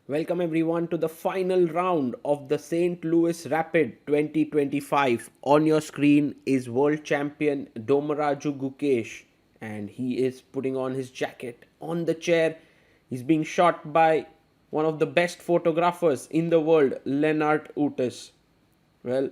Welcome everyone to the final round of the St. Louis Rapid 2025. On your screen is world champion Domaraju Gukesh, and he is putting on his jacket on the chair. He's being shot by one of the best photographers in the world, Lennart Otis. Well,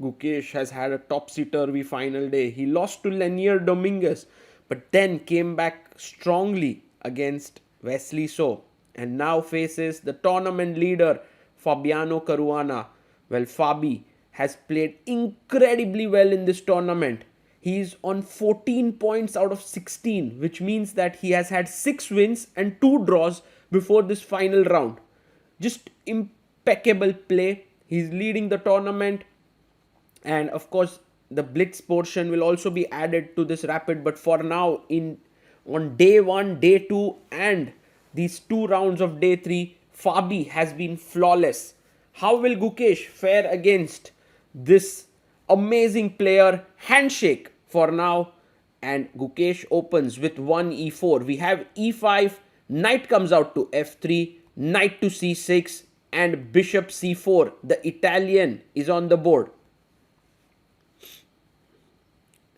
Gukesh has had a topsy-turvy final day. He lost to Lenier Dominguez, but then came back strongly against Wesley So, and now faces the tournament leader Fabiano Caruana. Well, Fabi has played incredibly well in this tournament. He is on 14 points out of 16, which means that he has had 6 wins and 2 draws before this final round. Just impeccable play. He's leading the tournament, and of course the blitz portion will also be added to this rapid, but for now, in on day 1, day 2 and these 2 rounds of day 3, Fabi has been flawless. How will Gukesh fare against this amazing player? Handshake for now, and Gukesh opens with 1 e4. We have e5, knight comes out to f3, knight to c6, and bishop c4. The Italian is on the board.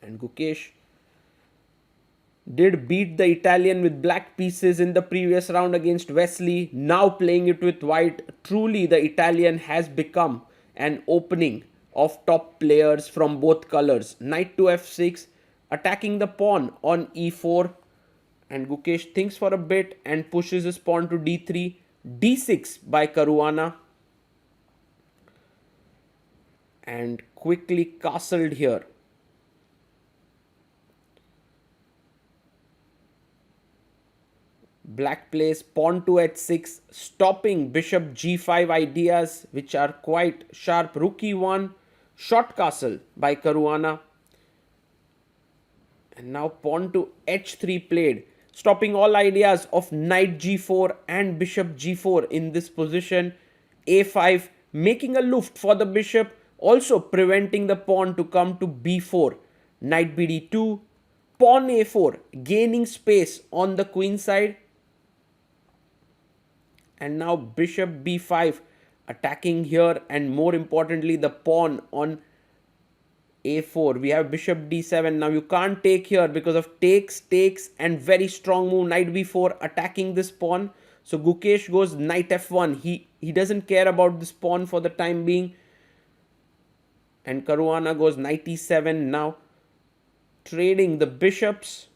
And Gukesh did beat the Italian with black pieces in the previous round against Wesley. Now playing it with white. Truly, the Italian has become an opening of top players from both colors. Knight to f6, attacking the pawn on e4. And Gukesh thinks for a bit and pushes his pawn to d3. d6 by Caruana. And quickly castled here. Black plays pawn to h6, stopping bishop g5 ideas, which are quite sharp. Rook e1, short castle by Caruana. And now pawn to h3 played, stopping all ideas of knight g4 and bishop g4 in this position. a5, making a luft for the bishop, also preventing the pawn to come to b4. Knight bd2, pawn a4, gaining space on the queen side. And now bishop b5, attacking here, and more importantly the pawn on a4. We have bishop d7. Now you can't take here because of takes, and very strong move knight b4, attacking this pawn. So Gukesh goes knight f1. He doesn't care about this pawn for the time being. And Caruana goes knight e7. Now trading the bishops.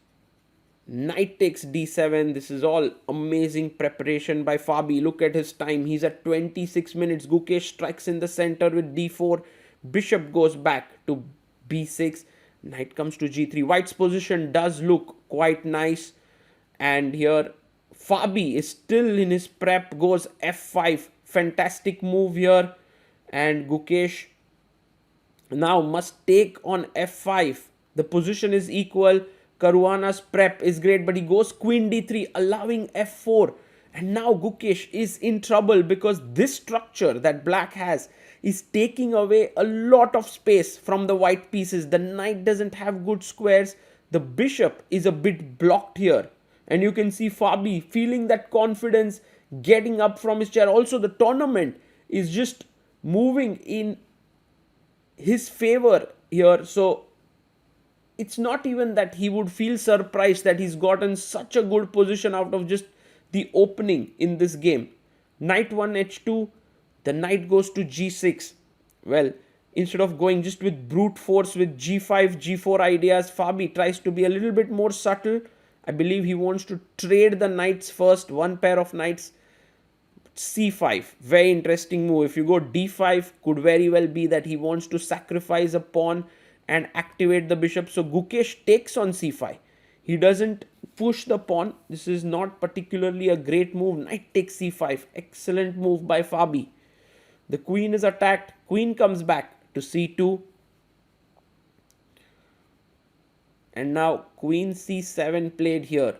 Knight takes d7. This is all amazing preparation by Fabi. Look at his time. He's at 26 minutes. Gukesh strikes in the center with d4. Bishop goes back to b6. Knight comes to g3. White's position does look quite nice. And here Fabi is still in his prep. Goes f5. Fantastic move here. And Gukesh now must take on f5. The position is equal. Caruana's prep is great, but he goes queen d3, allowing f4. And now Gukesh is in trouble because this structure that black has is taking away a lot of space from the white pieces. The knight doesn't have good squares. The bishop is a bit blocked here. And you can see Fabi feeling that confidence, getting up from his chair. Also, the tournament is just moving in his favor here. So it's not even that he would feel surprised that he's gotten such a good position out of just the opening in this game. Knight 1 h2, the knight goes to g6. Well, instead of going just with brute force with g5, g4 ideas, Fabi tries to be a little bit more subtle. I believe he wants to trade the knights first, one pair of knights. c5, very interesting move. If you go d5, could very well be that he wants to sacrifice a pawn and activate the bishop. So Gukesh takes on c5. He doesn't push the pawn. This is not particularly a great move. Knight takes c5. Excellent move by Fabi. The queen is attacked. Queen comes back to c2. And now queen c7 played here.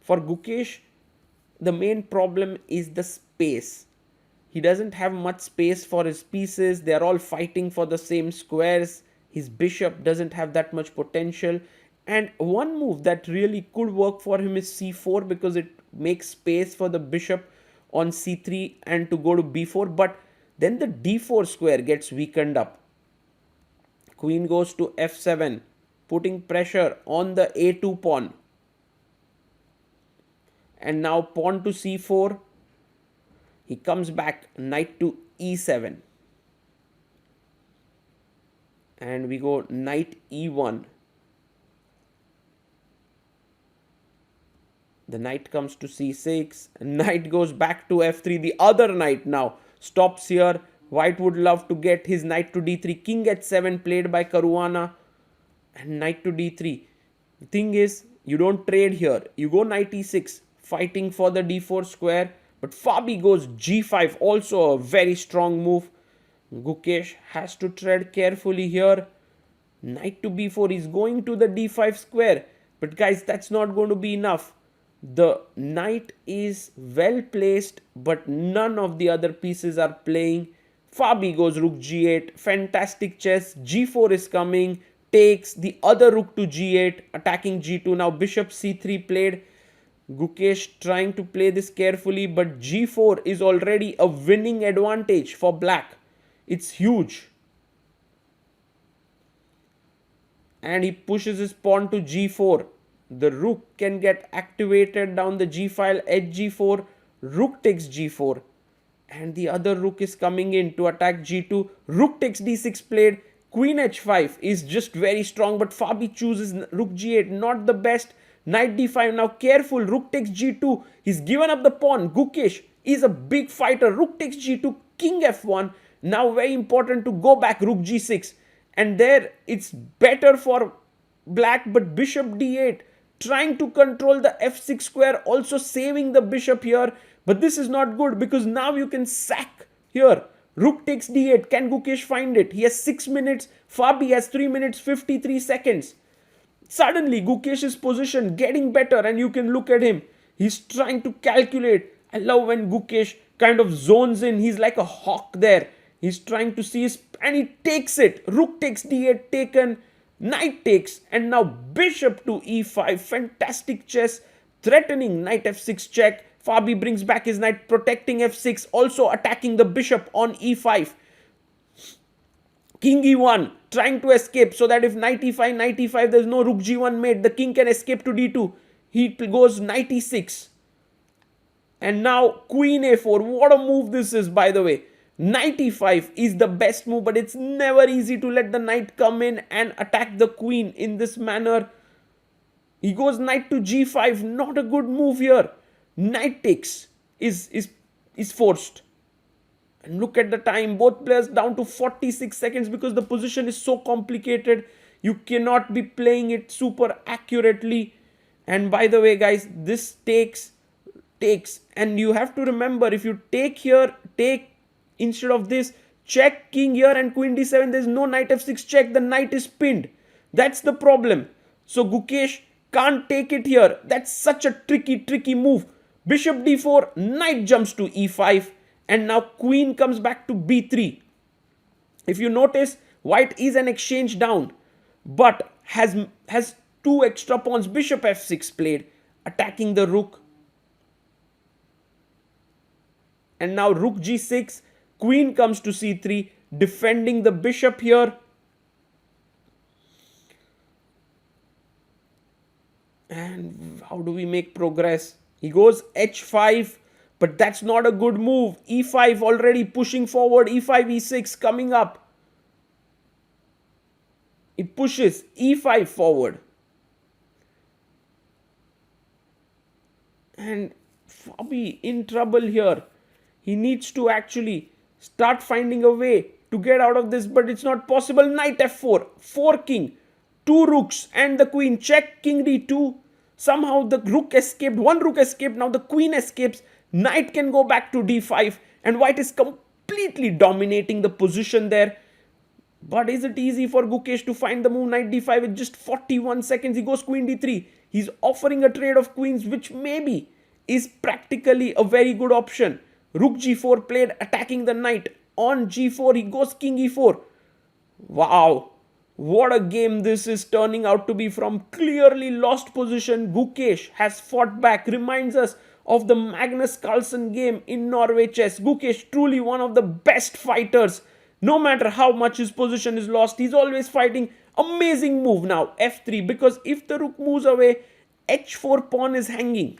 For Gukesh, the main problem is the space. He doesn't have much space for his pieces. They are all fighting for the same squares. His bishop doesn't have that much potential. And one move that really could work for him is c4, because it make space for the bishop on c3 and to go to b4, but then the d4 square gets weakened up. Queen goes to f7, putting pressure on the a2 pawn. And now pawn to c4. He comes back, knight to e7. And we go knight e1. The knight comes to c6. Knight goes back to f3. The other knight now stops here. White would love to get his knight to d3. King h7 played by Caruana. And knight to d3. The thing is, you don't trade here. You go knight e6, fighting for the d4 square. But Fabi goes g5, also a very strong move. Gukesh has to tread carefully here. Knight to b4, he's going to the d5 square. But guys, that's not going to be enough. The knight is well placed, but none of the other pieces are playing. Fabi goes rook g8, fantastic chess. g4 is coming, takes the other rook to g8, attacking g2. Now bishop c3 played. Gukesh trying to play this carefully, but g4 is already a winning advantage for black. It's huge. And he pushes his pawn to g4. The rook can get activated down the g file, edge g4. Rook takes g4. And the other rook is coming in to attack g2. Rook takes d6 played. Queen h5 is just very strong, but Fabi chooses rook g8. Not the best. Knight d5. Now careful. Rook takes g2. He's given up the pawn. Gukesh is a big fighter. Rook takes g2. King f1. Now very important to go back. Rook g6. And there it's better for black, but bishop d8. Trying to control the f6 square. Also saving the bishop here. But this is not good because now you can sack here. Rook takes d8. Can Gukesh find it? He has 6 minutes. Fabi has 3 minutes 53 seconds. Suddenly Gukesh's position getting better and you can look at him. He's trying to calculate. I love when Gukesh kind of zones in. He's like a hawk there. He's trying to see his, and he takes it. Rook takes d8 taken. Knight takes, and now bishop to e5. Fantastic chess. Threatening knight f6 check. Fabi brings back his knight, protecting f6. Also attacking the bishop on e5. King e1, trying to escape so that if knight e5, there's no rook g1 made. The king can escape to d2. He goes knight e6. And now queen a4. What a move this is, by the way. Knight e5 is the best move, but it's never easy to let the knight come in and attack the queen in this manner. He goes knight to g5. Not a good move here. Knight takes is forced. And look at the time. Both players down to 46 seconds because the position is so complicated. You cannot be playing it super accurately. And by the way, guys, this takes. And you have to remember, if you take here, instead of this, check king here and queen d7. There's no knight f6 check. The knight is pinned. That's the problem. So Gukesh can't take it here. That's such a tricky move. Bishop d4. Knight jumps to e5. And now queen comes back to b3. If you notice, white is an exchange down, but has 2 extra pawns. Bishop f6 played, attacking the rook. And now rook g6. Queen comes to c3, defending the bishop here. And how do we make progress? He goes h5, but that's not a good move. e5 already pushing forward. e5, e6 coming up. He pushes e5 forward. And Fabi in trouble here. He needs to actually start finding a way to get out of this, but it's not possible. Knight f4, 4 king, 2 rooks and the queen. Check, king d2. Somehow the rook escaped. 1 rook escaped. Now the queen escapes. Knight can go back to d5 and white is completely dominating the position there. But is it easy for Gukesh to find the move knight d5 with just 41 seconds? He goes queen d3. He's offering a trade of queens, which maybe is practically a very good option. Rook g4 played, attacking the knight. On g4, he goes king e4. Wow, what a game this is turning out to be. From clearly lost position, Gukesh has fought back. Reminds us of the Magnus Carlsen game in Norway chess. Gukesh, truly one of the best fighters. No matter how much his position is lost, he's always fighting. Amazing move now, f3, because if the rook moves away, h4 pawn is hanging.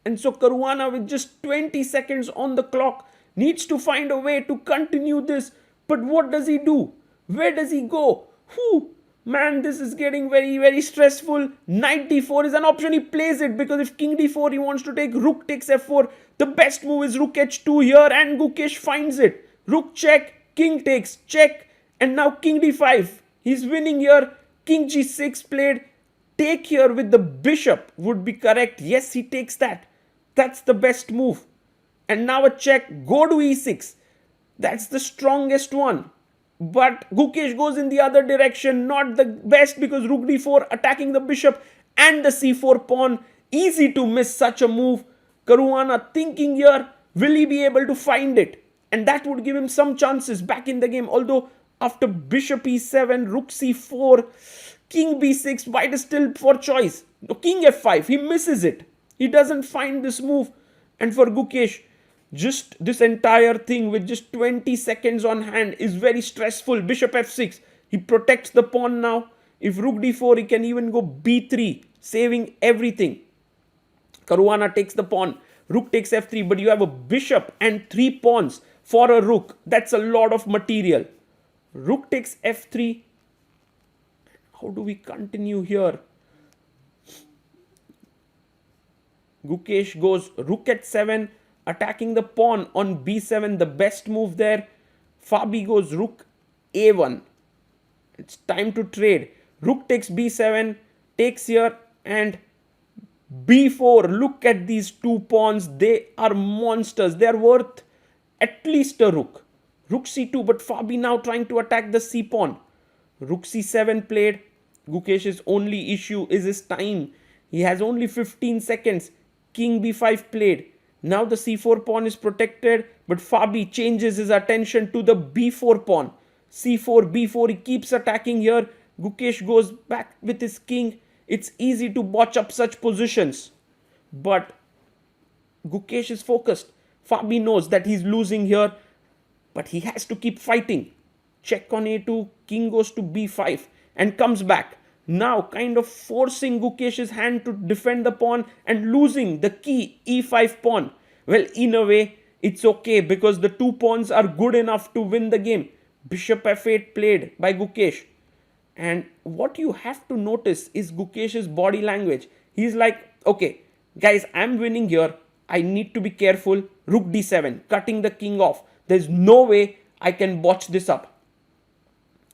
And so Caruana, with just 20 seconds on the clock, needs to find a way to continue this. But what does he do? Where does he go? Whew, man, this is getting very, very stressful. Knight d4 is an option. He plays it because if king d4, he wants to take rook takes f4. The best move is rook h2 here, and Gukesh finds it. Rook check, king takes, check, and now king d5. He's winning here. King g6 played. Take here with the bishop would be correct. Yes, he takes that. That's the best move. And now a check. Go to e6. That's the strongest one. But Gukesh goes in the other direction. Not the best because rook d4 attacking the bishop and the c4 pawn. Easy to miss such a move. Caruana thinking here, will he be able to find it? And that would give him some chances back in the game. Although after bishop e7, rook c4, king b6, white is still for choice. No, king f5, he misses it. He doesn't find this move. And for Gukesh, just this entire thing with just 20 seconds on hand is very stressful. Bishop f6, he protects the pawn now. If rook d4, he can even go b3, saving everything. Caruana takes the pawn. Rook takes f3, but you have a bishop and 3 pawns for a rook. That's a lot of material. Rook takes f3. How do we continue here? Gukesh goes rook h7, attacking the pawn on b7, the best move there. Fabi goes rook a1. It's time to trade. Rook takes b7, takes here, and b4. Look at these 2 pawns. They are monsters. They are worth at least a rook. Rook c2, but Fabi now trying to attack the c pawn. Rook c7 played. Gukesh's only issue is his time. He has only 15 seconds. King b5 played. Now the c4 pawn is protected, but Fabi changes his attention to the b4 pawn. c4, b4, he keeps attacking here. Gukesh goes back with his king. It's easy to botch up such positions. But Gukesh is focused. Fabi knows that he's losing here, but he has to keep fighting. Check on a2, king goes to b5 and comes back. Now kind of forcing Gukesh's hand to defend the pawn and losing the key e5 pawn. Well, in a way, it's okay because the 2 pawns are good enough to win the game. Bishop f8 played by Gukesh. And what you have to notice is Gukesh's body language. He's like, okay, guys, I'm winning here. I need to be careful. Rook d7, cutting the king off. There's no way I can botch this up.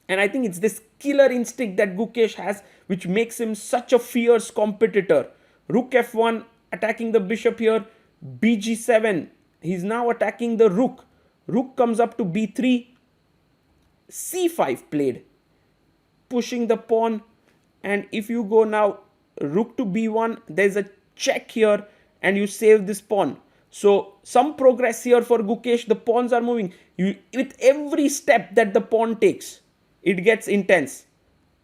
And I think it's this killer instinct that Gukesh has which makes him such a fierce competitor. Rook f1, attacking the bishop here. bg7, he's now attacking the rook. Rook comes up to b3. c5 played, pushing the pawn. And if you go now rook to b1, there's a check here and you save this pawn. So some progress here for Gukesh. The pawns are moving. With every step that the pawn takes, it gets intense.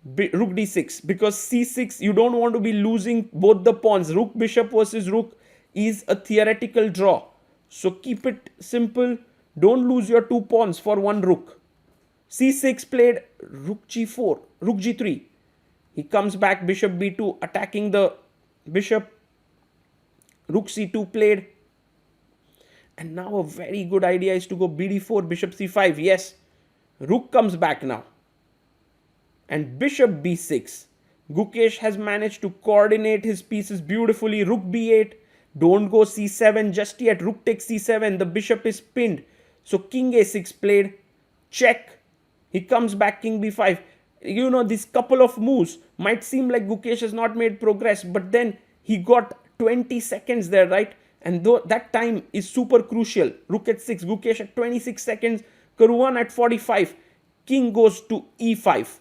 Rook d6, because c6, you don't want to be losing both the pawns. Rook bishop versus rook is a theoretical draw. So keep it simple. Don't lose your 2 pawns for 1 rook. c6 played, rook g4, rook g3. He comes back, bishop b2, attacking the bishop. Rook c2 played. And now a very good idea is to go bd4, bishop c5. Yes, rook comes back now. And bishop b6. Gukesh has managed to coordinate his pieces beautifully. Rook b8. Don't go c7 just yet. Rook takes c7. The bishop is pinned. So king a6 played. Check. He comes back, king b5. You know, this couple of moves might seem like Gukesh has not made progress, but then he got 20 seconds there, right? And though that time is super crucial. Rook at 6, Gukesh at 26 seconds, Caruana at 45. King goes to e5.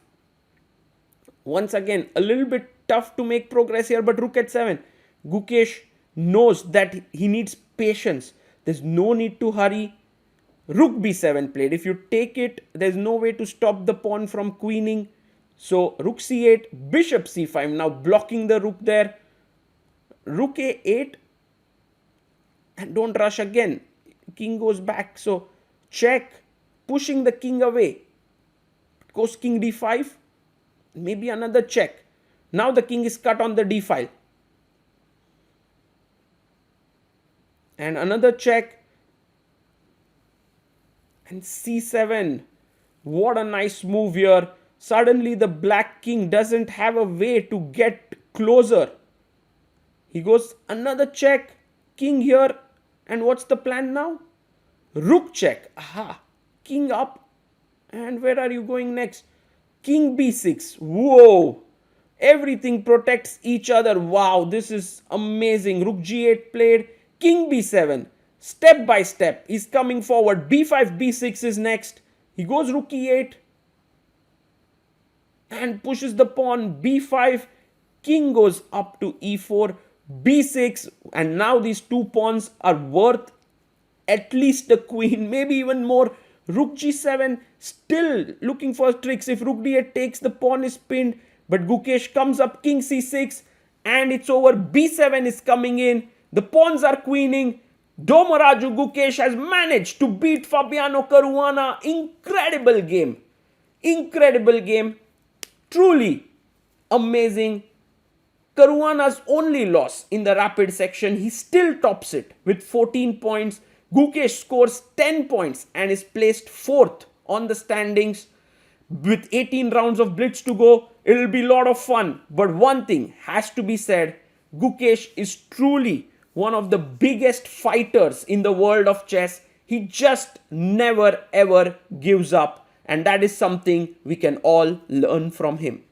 Once again, a little bit tough to make progress here, but rook at 7. Gukesh knows that he needs patience. There's no need to hurry. Rook b7 played. If you take it, there's no way to stop the pawn from queening. So rook c8, bishop c5, now blocking the rook there. rook a8 and don't rush again. King goes back, so check, pushing the king away. Goes king d5, maybe another check. Now the king is cut on the d file. And another check. And c7. What a nice move here. Suddenly the black king doesn't have a way to get closer. He goes another check. King here. And what's the plan now? Rook check. Aha. King up. And where are you going next? King b6. Whoa. Everything protects each other. Wow, this is amazing. Rook g8 played. King b7. Step by step. He's coming forward. b5, b6 is next. He goes rook e8. And pushes the pawn. b5. King goes up to e4. b6. And now these two pawns are worth at least a queen. Maybe even more. Rook g7. Still looking for tricks. If rook d8 takes, the pawn is pinned. But Gukesh comes up, king c6, and it's over. b7 is coming in. The pawns are queening. Domaraju Gukesh has managed to beat Fabiano Caruana. Incredible game. Incredible game. Truly amazing. Caruana's only loss in the rapid section. He still tops it with 14 points. Gukesh scores 10 points and is placed 4th on the standings. With 18 rounds of blitz to go, it'll be a lot of fun. But one thing has to be said, Gukesh is truly one of the biggest fighters in the world of chess. He just never ever gives up, and that is something we can all learn from him.